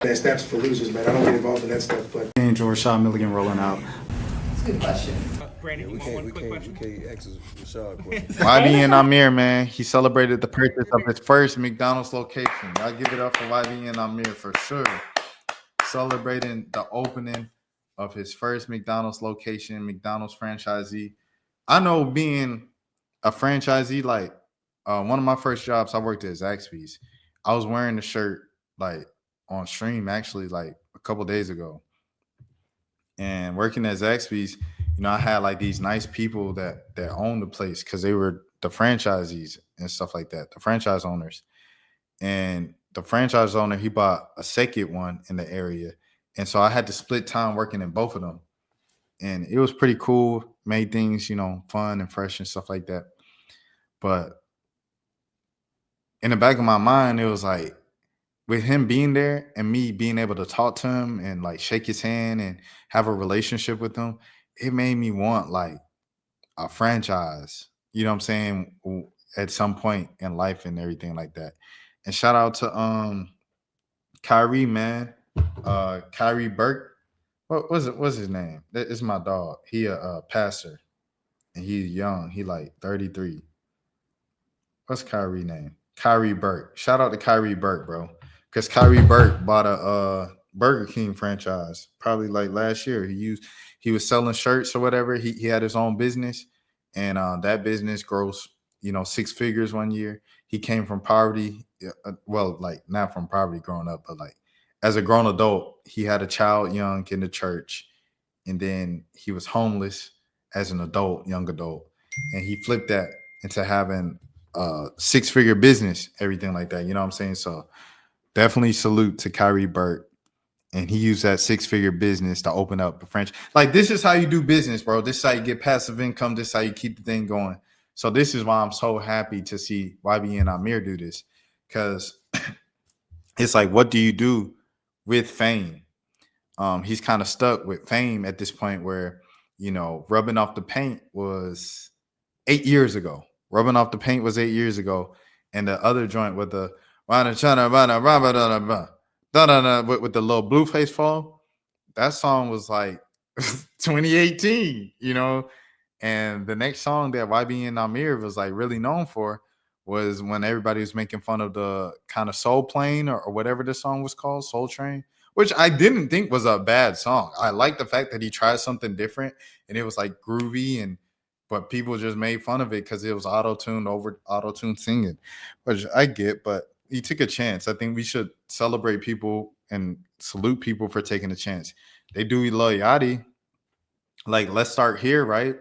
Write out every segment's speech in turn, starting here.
That snaps for losers, man. I don't get involved in that stuff, but Angel Rashad Milligan rolling out. That's a good question. Brandon, you want one quick question? We can't ask Rashad question. YBN Nahmir, man, he celebrated the purchase of his first McDonald's location. I give it up for YBN Nahmir for sure. Celebrating the opening of his first McDonald's location, McDonald's franchisee. I know being a franchisee, like one of my first jobs, I worked at Zaxby's. I was wearing the shirt like on stream actually like a couple days ago. And working at Zaxby's, I had like these nice people that owned the place because they were the franchisees and stuff like that, the franchise owners. And the franchise owner, he bought a second one in the area. And so I had to split time working in both of them. And it was pretty cool, made things, fun and fresh and stuff like that. But in the back of my mind, it was like, with him being there and me being able to talk to him and like shake his hand and have a relationship with him, it made me want like a franchise, you know what I'm saying, at some point in life and everything like that. And shout out to Kyrie, man. Kyrie Burke. What's his name? That is my dog. He a pastor and he's young. He like 33. What's Kyrie name? Kyrie Burke. Shout out to Kyrie Burke, bro. Because Kyrie Burke bought a Burger King franchise probably like last year. He was selling shirts or whatever. He had his own business, and that business grows 6 figures one year. He came from poverty. Well, like not from poverty growing up, but like as a grown adult, he had a child young in the church, and then he was homeless as an adult, young adult, and he flipped that into having a 6-figure business, everything like that. You know what I'm saying? So definitely salute to Kyrie Burke. And he used that 6-figure business to open up a franchise. Like, this is how you do business, bro. This is how you get passive income. This is how you keep the thing going. So this is why I'm so happy to see YBN Nahmir do this. Because it's like, what do you do with fame? He's kind of stuck with fame at this point where, rubbing off the paint was 8 years ago. Rubbing off the paint was 8 years ago. And the other joint with the with the little Blueface fall, that song was like 2018, and the next song that YBN Nahmir was like really known for was when everybody was making fun of the kind of Soul Plane or whatever the song was called, Soul Train, which I didn't think was a bad song. I like the fact that he tried something different and it was like groovy, but people just made fun of it because it was auto-tuned singing, which I get, but he took a chance. I think we should celebrate people and salute people for taking a chance. They do Lil Yachty. Like, let's start here, right?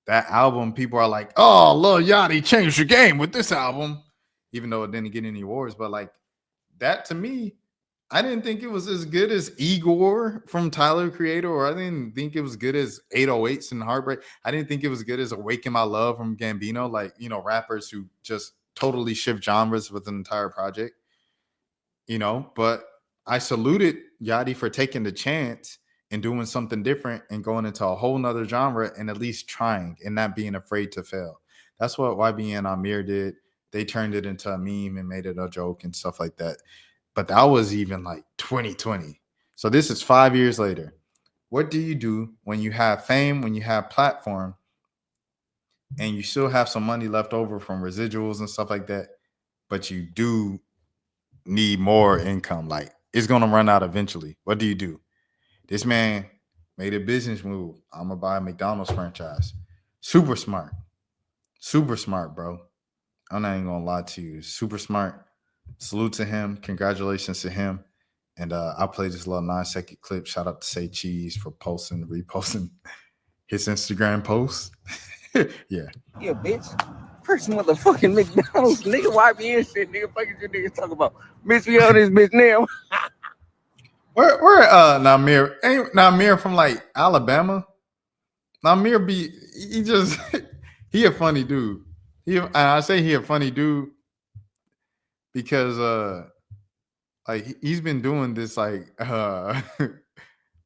That album, people are like, oh, Lil Yachty changed the game with this album, even though it didn't get any awards. But like that, to me, I didn't think it was as good as Igor from Tyler, Creator, or I didn't think it was good as 808s and Heartbreak. I didn't think it was good as Awaken My Love from Gambino, like, rappers who just totally shift genres with an entire project, but I saluted Yachty for taking the chance and doing something different and going into a whole nother genre and at least trying and not being afraid to fail. That's what YBN Nahmir did. They turned it into a meme and made it a joke and stuff like that. But that was even like 2020. So this is 5 years later. What do you do when you have fame, when you have platform, and you still have some money left over from residuals and stuff like that, but you do need more income? Like, it's going to run out eventually. What do you do? This man made a business move. I'm going to buy a McDonald's franchise. Super smart, bro. I'm not even going to lie to you. Super smart. Salute to him. Congratulations to him. And I'll play this little 9-second clip. Shout out to Say Cheese for reposting his Instagram post. Yeah. Yeah, bitch. First motherfucking McDonald's, nigga. YBN shit, nigga. Fucking you niggas talk about. Bitch, we on this bitch now. Where Nahmir? Ain't Nahmir from like Alabama? Nahmir he a funny dude. I say he a funny dude because like he's been doing this like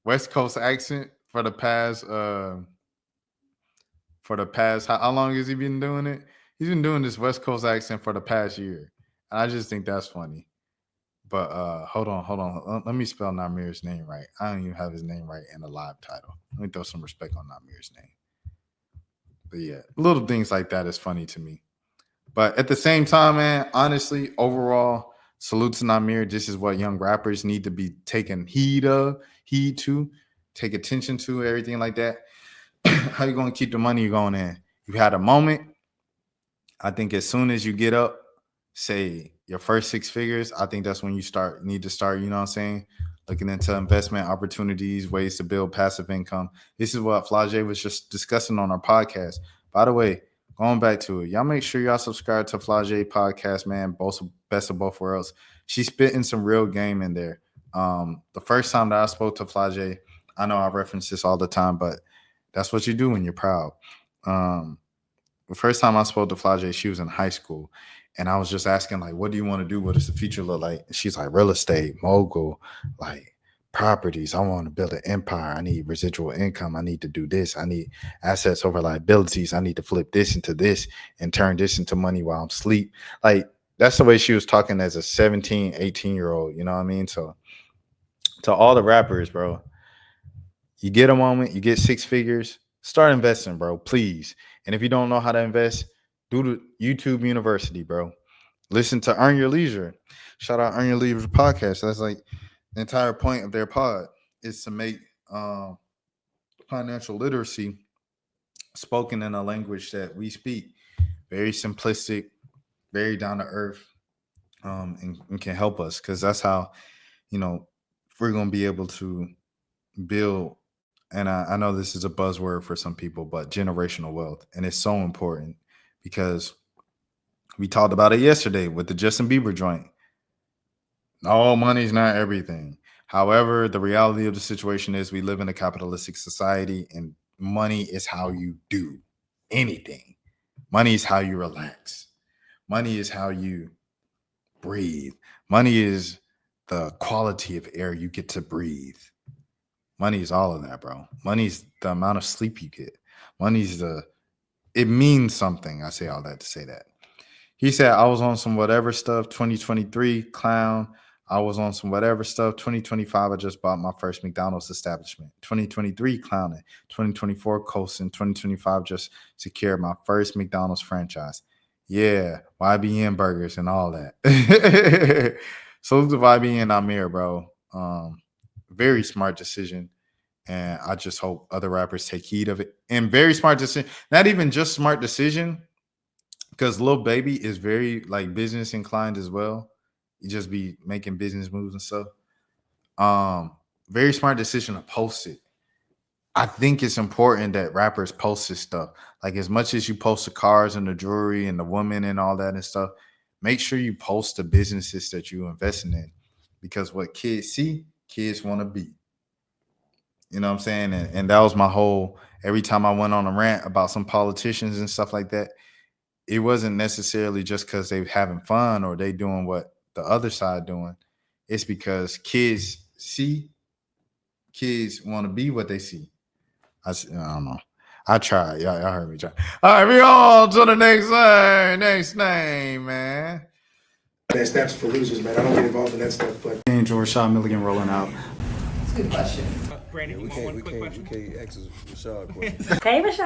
West Coast accent for the past how long has he been doing it? He's been doing this West Coast accent for the past year. And I just think that's funny. But hold on. Let me spell Nahmir's name right. I don't even have his name right in the live title. Let me throw some respect on Nahmir's name. But yeah, little things like that is funny to me. But at the same time, man, honestly, overall, salute to Nahmir. This is what young rappers need to be taking heed to, take attention to, everything like that. How you gonna keep the money you're going in? You had a moment. I think as soon as you get up, say your first 6 figures, I think that's when you need to start, you know what I'm saying? Looking into investment opportunities, ways to build passive income. This is what Flage was just discussing on our podcast. By the way, going back to it, y'all make sure y'all subscribe to Flage podcast, man. Best of both worlds. She's spitting some real game in there. The first time that I spoke to Flage, I know I reference this all the time, but that's what you do when you're proud. The first time I spoke to Flage, she was in high school. And I was just asking, like, what do you want to do? What does the future look like? And she's like, real estate, mogul, like properties. I want to build an empire. I need residual income. I need to do this. I need assets over liabilities. I need to flip this into this and turn this into money while I'm asleep. Like, that's the way she was talking as a 17, 18-year-old. You know what I mean? So to all the rappers, bro, you get a moment, you get 6 figures, start investing, bro, please. And if you don't know how to invest, do the YouTube University, bro. Listen to Earn Your Leisure. Shout out Earn Your Leisure podcast. That's like the entire point of their pod is to make financial literacy spoken in a language that we speak. Very simplistic, very down to earth, and can help us, because that's how, you know, we're going to be able to build. And I know this is a buzzword for some people, but generational wealth. And it's so important because we talked about it yesterday with the Justin Bieber joint. No, money's not everything. However, the reality of the situation is we live in a capitalistic society, and money is how you do anything. Money is how you relax. Money is how you breathe. Money is the quality of air you get to breathe. Money is all of that, bro. Money's the amount of sleep you get. It means something. I say all that to say that. He said, I was on some whatever stuff, 2023, clown. I was on some whatever stuff, 2025, I just bought my first McDonald's establishment. 2023, clowning. 2024, coasting. 2025, just secured my first McDonald's franchise. Yeah, YBN burgers and all that. Salute to YBN Nahmir, bro. Very smart decision. And I just hope other rappers take heed of it. And very smart decision. Not even just smart decision, because Lil Baby is very like business inclined as well. You just be making business moves and stuff. Very smart decision to post it. I think it's important that rappers post this stuff. Like, as much as you post the cars and the jewelry and the women and all that and stuff, make sure you post the businesses that you're investing in, because what kids see, kids want to be. You know what I'm saying? And that was my whole, every time I went on a rant about some politicians and stuff like that, it wasn't necessarily just because they having fun or they doing what the other side doing. It's because kids want to be what they see. I don't know. I tried. Y'all heard me try. All right, we on to the next name, man. That's for losers, man. I don't get involved in that stuff, but Angel Rashad Milligan rolling out. That's a good question. Yeah, Brandon, we one quick can't question. ask Rashad a question. Hey, Rashad.